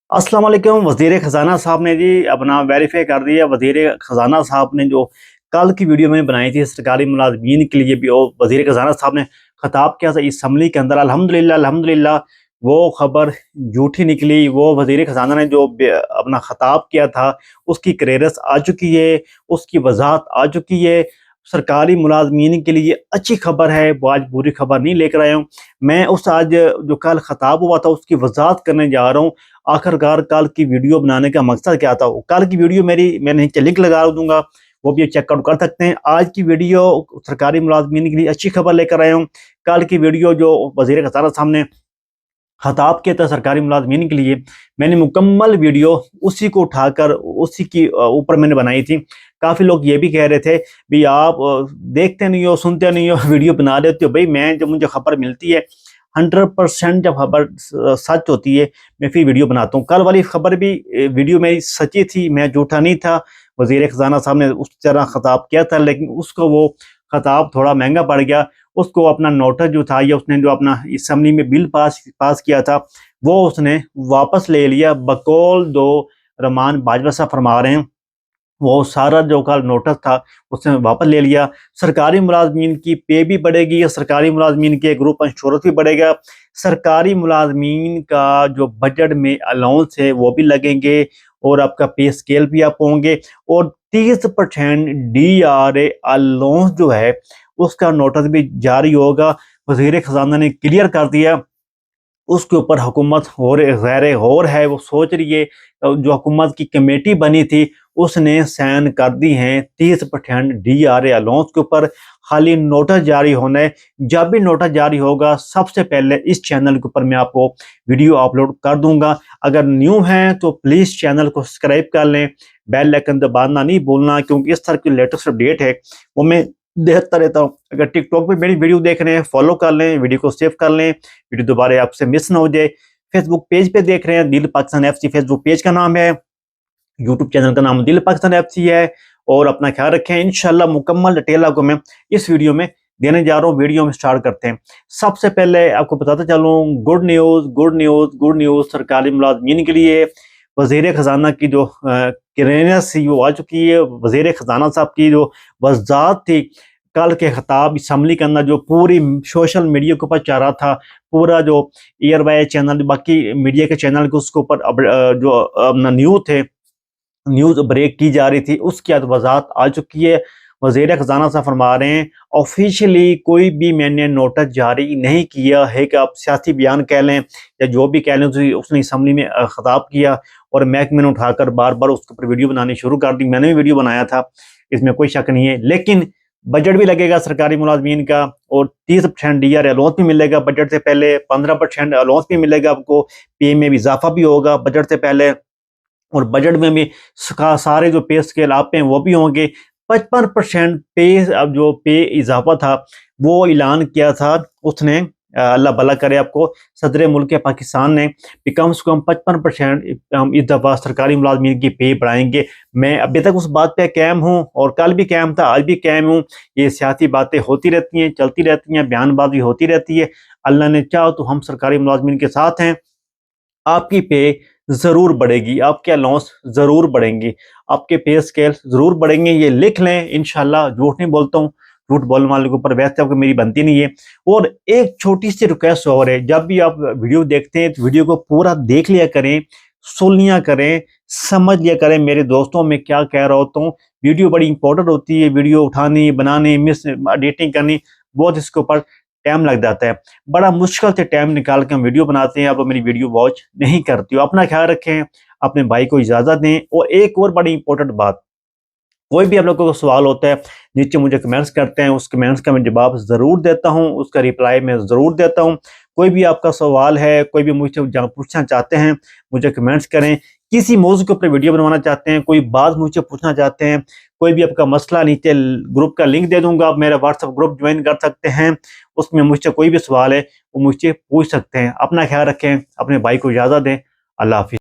अस्सलाम वालेकुम। वज़ीर ख़ज़ाना साहब ने जी अपना वेरीफाई कर दिया। वज़ीर ख़ज़ाना साहब ने जो कल की वीडियो मैंने बनाई थी सरकारी मुलाज़मीन के लिए भी, और वज़ीर ख़ज़ाना साहब ने ख़िताब किया था असम्बली के अंदर, अल्हम्दुलिल्लाह अल्हम्दुलिल्लाह वो ख़बर झूठी निकली। वो वज़ीर ख़ज़ाना ने जो अपना ख़िताब किया था उसकी क्लियरेंस आ चुकी है, उसकी वज़ाहत आ चुकी है। सरकारी मुलाज़मीन के लिए अच्छी खबर है, वो आज बुरी खबर नहीं लेकर आया हूँ। मैं उस आज जो कल ख़िताब हुआ था उसकी वज़ाहत करने जा रहा हूँ। आखिरकार कल की वीडियो बनाने का मकसद क्या था। कल की वीडियो मैं नीचे लिंक लगा दूंगा, वो भी चेकआउट कर सकते हैं। आज की वीडियो सरकारी मुलाजमीन के लिए अच्छी खबर लेकर आया हूँ। कल की वीडियो जो वज़ीर ख़ज़ाना साहब ने खताब किया था सरकारी मुलाजमीन के लिए, मैंने मुकम्मल वीडियो उसी को उठाकर उसी की ऊपर मैंने बनाई थी। काफ़ी लोग ये भी कह रहे थे भी आप देखते नहीं हो, सुनते नहीं हो, वीडियो बना देते हो। भाई मैं जब मुझे खबर मिलती है 100% जब खबर सच होती है मैं फिर वीडियो बनाता हूँ। कल वाली खबर भी वीडियो मेरी सच्ची थी, मैं झूठा नहीं था। वज़ीर ख़ज़ाना साहब ने उस तरह खताब किया था, लेकिन उसको वो खताब थोड़ा महंगा पड़ गया। उसको अपना नोटिस जो था या उसने जो अपना असम्बली में बिल पास किया था वो उसने वापस ले लिया। बकौल दो रहमान बाजवा साहब फरमा रहे हैं, वो सारा जो कल नोटिस था उसने वापस ले लिया। सरकारी मुलाजमीन की पे भी बढ़ेगी, सरकारी मुलाजमीन के ग्रुप इंश्योरेंस भी बढ़ेगा। सरकारी मुलाजमीन का जो बजट में अलाउंस है वो भी लगेंगे, और आपका पे स्केल भी आप होंगे। और 30% DRA अलाउंस जो है उसका नोटिस भी जारी होगा। वज़ीर ख़ज़ाना ने क्लियर कर दिया। उसके ऊपर हुकूमत और ज़ैर गौर है, वो सोच रही है। जो हुकूमत की कमेटी बनी थी उसने साइन कर दी हैं 30% DRA अलाउंस के ऊपर। खाली नोटिस जारी होना है। जब भी नोटिस जारी होगा सबसे पहले इस चैनल के ऊपर मैं आपको वीडियो अपलोड कर दूंगा। अगर न्यू हैं तो प्लीज़ चैनल को सब्सक्राइब कर लें, बेल आइकन दबाना नहीं भूलना, क्योंकि इस तरह की लेटेस्ट अपडेट है वो मैं देता रहता हूँ। अगर टिकटॉक पे मेरी वीडियो देख रहे हैं फॉलो कर लें, वीडियो को सेव कर लें, वीडियो दोबारा आपसे मिस ना हो जाए। फेसबुक पेज पे देख रहे हैं, दिल पाकिस्तान FC फेसबुक पेज का नाम है, यूट्यूब चैनल का नाम दिल पाकिस्तान FC है। और अपना ख्याल रखें। इंशाल्लाह मुकम्मल डिटेल आपको मैं इस वीडियो में देने जा रहा हूँ। वीडियो में स्टार्ट करते हैं। सबसे पहले आपको बताता चलूँ, good news good news good news सरकारी मुलाजमीन के लिए। वज़ीर ख़ज़ाना की जो क्लियरेंस थी वो आ चुकी है। वज़ीर ख़ज़ाना साहब की जो वज़ाहत थी कल के खिताब असम्बली के अंदर, जो पूरी सोशल मीडिया के ऊपर चल रहा था, पूरा जो एयरवाई चैनल बाकी मीडिया के चैनल के उसके ऊपर जो अपना न्यूज़ ब्रेक की जा रही थी, उसकी आज वजाहत आ चुकी है। वज़ीर ख़ज़ाना साहब फरमा रहे हैं ऑफिशियली कोई भी मैंने नोटिस जारी नहीं किया है कि आप सियासी बयान कह लें या जो भी कह लें। उसने असम्बली में खिताब किया और महकमे ने उठाकर बार बार उसके ऊपर वीडियो बनानी शुरू कर दी। मैंने भी वीडियो बनाया था, इसमें कोई शक नहीं है। लेकिन बजट भी लगेगा सरकारी मुलाजमीन का, और 30% DRA अलाउंस भी मिलेगा बजट से पहले, 15% अलाउंस भी मिलेगा आपको, पे में भी इजाफा भी होगा बजट से पहले। और बजट में भी सारे जो पे स्केल आप हैं वो भी होंगे। 55% पे, अब जो पे इजाफा था वो ऐलान किया था उसने, अल्लाह भला करे आपको, सदर मुल्क पाकिस्तान ने भी कम से कम 55% हम इस दफ़ा सरकारी मुलाजमीन की पे बढ़ाएंगे। मैं अभी तक उस बात पे कायम हूँ, और कल भी कायम था, आज भी कायम हूँ। ये सियासी बातें होती रहती हैं, चलती रहती हैं, बयानबाजी होती रहती है। अल्लाह ने चाहा तो हम सरकारी मुलाजमीन के साथ हैं। आपकी पे ज़रूर बढ़ेगी, आपके अलाउंस ज़रूर बढ़ेंगे, आपके पे स्केल ज़रूर बढ़ेंगे, ये लिख लें। इंशाल्लाह झूठ नहीं बोलता हूँ, झूठ बोलने वाले के ऊपर वैसे आपको मेरी बनती नहीं है। और एक छोटी सी रिक्वेस्ट और है, जब भी आप वीडियो देखते हैं तो वीडियो को पूरा देख लिया करें, सुन लिया करें, समझ लिया करें मेरे दोस्तों मैं क्या कह रहा होता हूँ। वीडियो बड़ी इंपॉर्टेंट होती है, वीडियो उठानी, बनानी, मिस एडिटिंग करनी, बहुत इसके ऊपर टाइम लग जाता है। बड़ा मुश्किल से टाइम निकाल के हम वीडियो बनाते हैं, आप मेरी वीडियो वॉच नहीं करती हो। अपना ख्याल रखें, अपने भाई को इजाज़त दें। और एक और बड़ी इंपॉर्टेंट बात, कोई भी आप लोगों को सवाल होता है नीचे मुझे कमेंट्स करते हैं, उस कमेंट्स का मैं जवाब ज़रूर देता हूँ, उसका रिप्लाई मैं ज़रूर देता हूँ। कोई भी आपका सवाल है, कोई भी मुझसे पूछना चाहते हैं, मुझे कमेंट्स करें। किसी मौजू के ऊपर वीडियो बनवाना चाहते हैं, कोई बात मुझसे पूछना चाहते हैं, कोई भी आपका मसला, नीचे ग्रुप का लिंक दे दूंगा, आप मेरा व्हाट्सएप ग्रुप ज्वाइन कर सकते हैं। उसमें मुझसे कोई भी सवाल है वो मुझसे पूछ सकते हैं। अपना ख्याल रखें, अपने भाई को इजाज़त दें। अल्लाह हाफिज़।